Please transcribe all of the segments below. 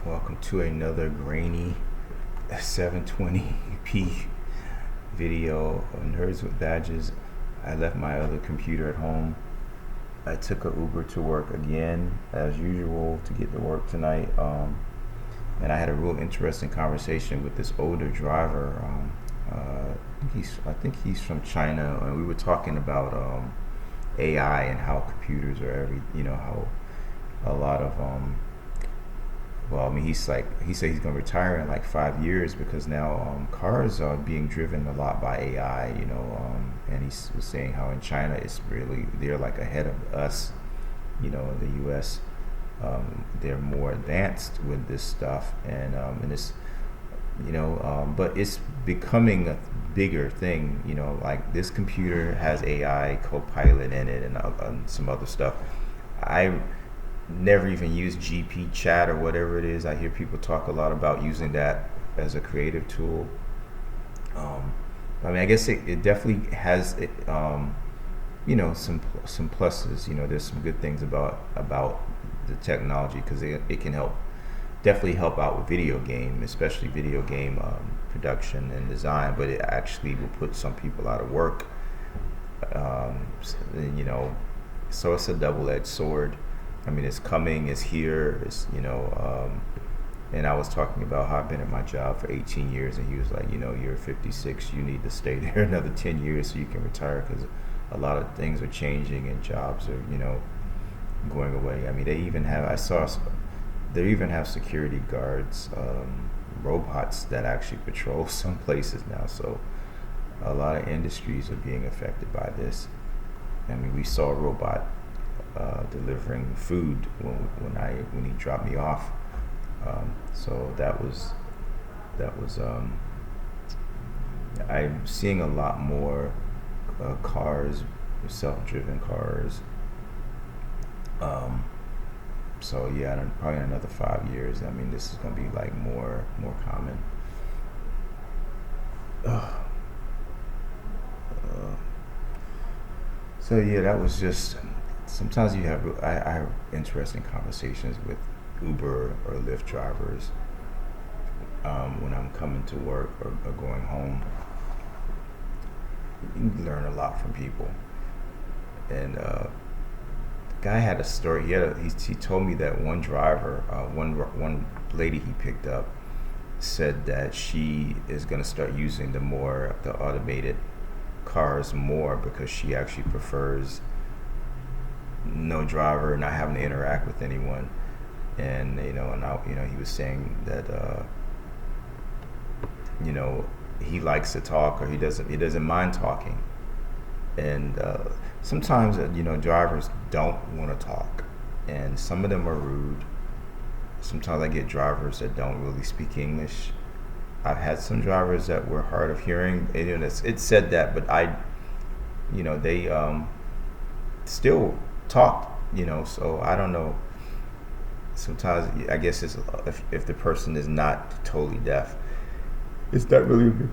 Welcome to another grainy 720p video of Nerds with Badges. I left my other computer at home. I took an Uber to work again, as usual, to get to work tonight. And I had a real interesting conversation with this older driver. I think he's from China, and we were talking about AI and how computers are how a lot of he said he's going to retire in like 5 years because now cars are being driven a lot by AI, and he was saying how in China they're like ahead of us, in the U.S. They're more advanced with this stuff, and it's but it's becoming a bigger thing. Like this computer has AI Copilot in it and some other stuff. I never even used GP Chat or whatever it is. I hear people talk a lot about using that as a creative tool. I guess it definitely has some pluses. There's some good things about the technology because it can definitely help out with video game, especially video game production and design, but it actually will put some people out of work. So it's a double-edged sword. It's coming, it's here, and I was talking about how I've been at my job for 18 years, and he was like, you're 56, you need to stay there another 10 years so you can retire, because a lot of things are changing and jobs are, going away. They even have security guards, robots that actually patrol some places now, so a lot of industries are being affected by this. We saw a robot delivering food when he dropped me off. So that was I'm seeing a lot more cars, self-driven cars. So yeah, probably in another 5 years. This is gonna be like more common. So yeah, that was just. Sometimes I have interesting conversations with Uber or Lyft drivers when I'm coming to work or going home. You learn a lot from people. And the guy had a story. He told me that one driver, one lady he picked up, said that she is going to start using the automated cars more because she actually prefers no driver, not having to interact with anyone. And he was saying that he likes to talk, or he doesn't mind talking. And sometimes drivers don't want to talk, and some of them are rude. Sometimes I get drivers that don't really speak English. I've had some drivers that were hard of hearing. It said that, but they still talked, so I don't know. Sometimes I guess it's if the person is not totally deaf, it's not really good.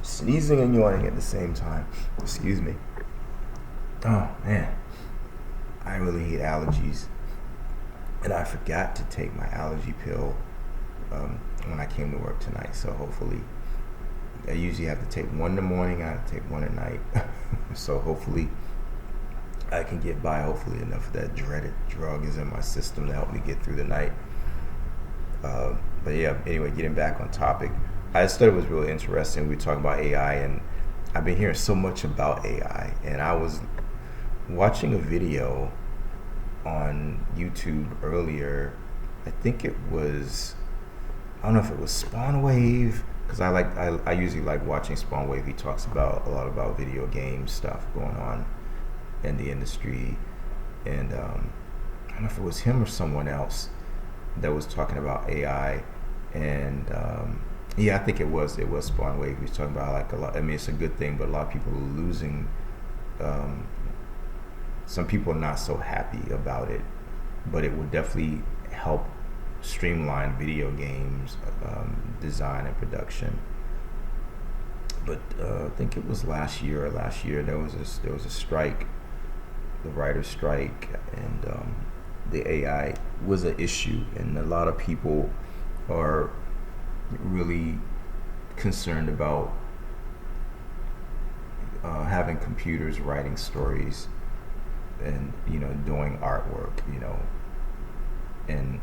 Sneezing and yawning at the same time. Excuse me. Oh man, I really hate allergies, and I forgot to take my allergy pill when I came to work tonight. So hopefully, I usually have to take one in the morning. I have to take one at night. So hopefully I can get by. Hopefully enough of that dreaded drug is in my system to help me get through the night. But yeah, anyway, getting back on topic, I just thought it was really interesting. We were talking about AI, and I've been hearing so much about AI, and I was watching a video on YouTube earlier. I think it was, I don't know if it was Spawnwave, because I usually like watching Spawnwave. He talks a lot about video game stuff going on in the industry, and I don't know if it was him or someone else that was talking about AI, and I think it was Spawnwave. He was talking about like a lot. It's a good thing, but a lot of people are losing. Some people are not so happy about it, but it will definitely help streamline video games design and production. But I think it was last year there was a strike, the writer's strike, and the AI was an issue, and a lot of people are really concerned about having computers writing stories and doing artwork, and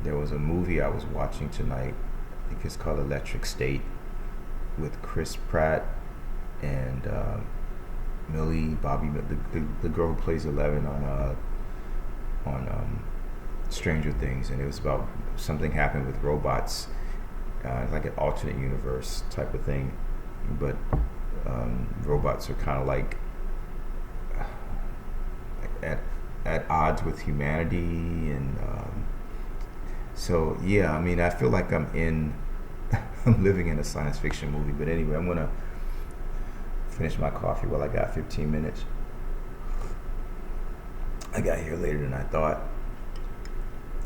there was a movie I was watching tonight. I think it's called Electric State, with Chris Pratt and Millie Bobby, the girl who plays Eleven on Stranger Things, and it was about something happened with robots, like an alternate universe type of thing, but robots are kind of like at odds with humanity, and so yeah, I mean, I feel like I'm living in a science fiction movie. But anyway, I'm gonna finish my coffee while I got 15 minutes. I got here later than I thought,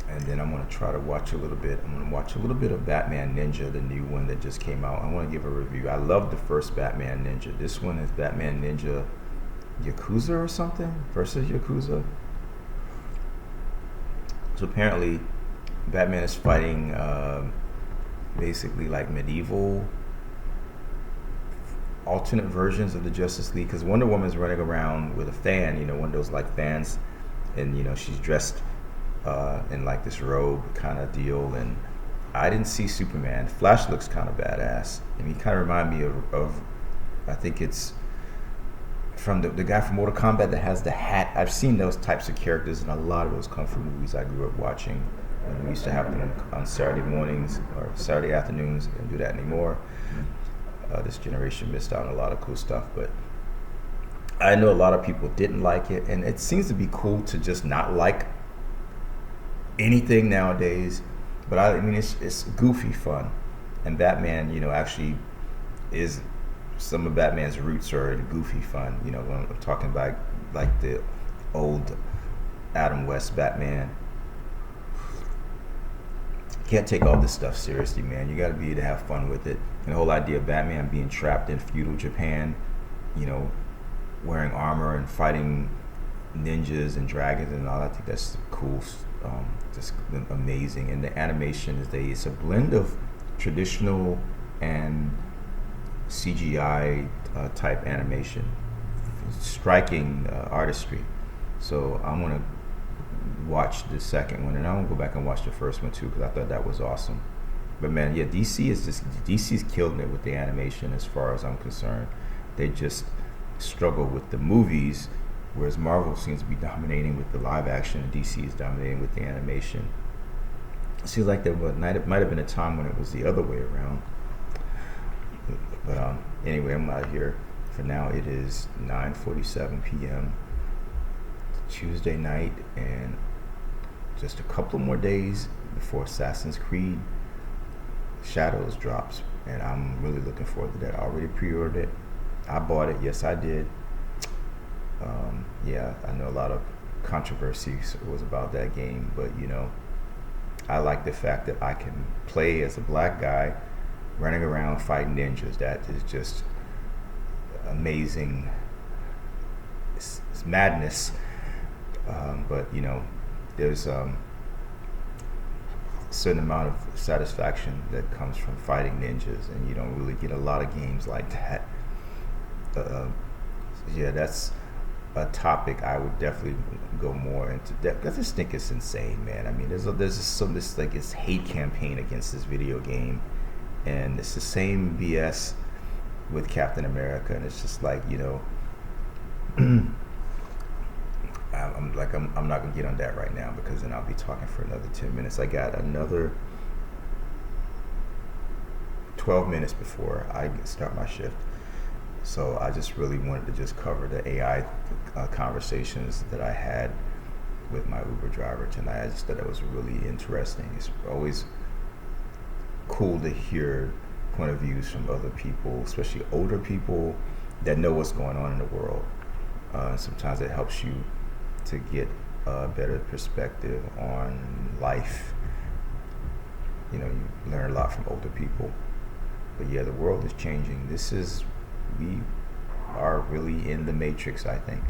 and then I'm gonna try to watch a little bit. I'm gonna watch a little bit of Batman Ninja, the new one that just came out. I want to give a review. I love the first Batman Ninja. This one is Batman Ninja Yakuza or something versus Yakuza. So apparently, Batman is fighting basically like medieval alternate versions of the Justice League, because Wonder Woman's running around with a fan, one of those like fans, and she's dressed in like this robe kind of deal. And I didn't see Superman. Flash looks kind of badass, and he kind of remind me of I think it's from the guy from Mortal Kombat that has the hat. I've seen those types of characters in a lot of those kung fu movies I grew up watching. And we used to have them on Saturday mornings or Saturday afternoons. They don't do that anymore. This generation missed out on a lot of cool stuff, but I know a lot of people didn't like it, and it seems to be cool to just not like anything nowadays. But I mean, it's goofy fun, and Batman, actually is, some of Batman's roots are in goofy fun. When I'm talking about like the old Adam West Batman. Can't take all this stuff seriously, man. You got to be able to have fun with it. And the whole idea of Batman being trapped in feudal Japan, wearing armor and fighting ninjas and dragons and all, I think that's cool, just amazing. And the animation it's a blend of traditional and CGI type animation, striking artistry. So I'm gonna watch the second one, and I'm gonna go back and watch the first one too, because I thought that was awesome. But man, yeah, DC's killing it with the animation as far as I'm concerned. They just struggle with the movies, whereas Marvel seems to be dominating with the live action, and DC is dominating with the animation. It seems like there might have been a time when it was the other way around. But anyway, I'm out of here. For now, it is 9:47 p.m. Tuesday night, and just a couple more days before Assassin's Creed Shadows drops, and I'm really looking forward to that. I already pre-ordered it. I bought it. Yes, I did. Yeah, I know a lot of controversy was about that game, but I like the fact that I can play as a black guy running around fighting ninjas. That is just amazing. It's madness. But there's a certain amount of satisfaction that comes from fighting ninjas, and you don't really get a lot of games like that. Yeah, that's a topic I would definitely go more into depth, because I just think it's insane, man. I mean, there's this like this hate campaign against this video game, and it's the same BS with Captain America, and it's just like I'm not gonna get on that right now, because then I'll be talking for another 10 minutes. I got another 12 minutes before I start my shift, so I just really wanted to just cover the AI conversations that I had with my Uber driver tonight. I just thought it was really interesting. It's always cool to hear point of views from other people, especially older people that know what's going on in the world. Sometimes it helps you to get a better perspective on life. You learn a lot from older people. But yeah, the world is changing. We are really in the matrix, I think.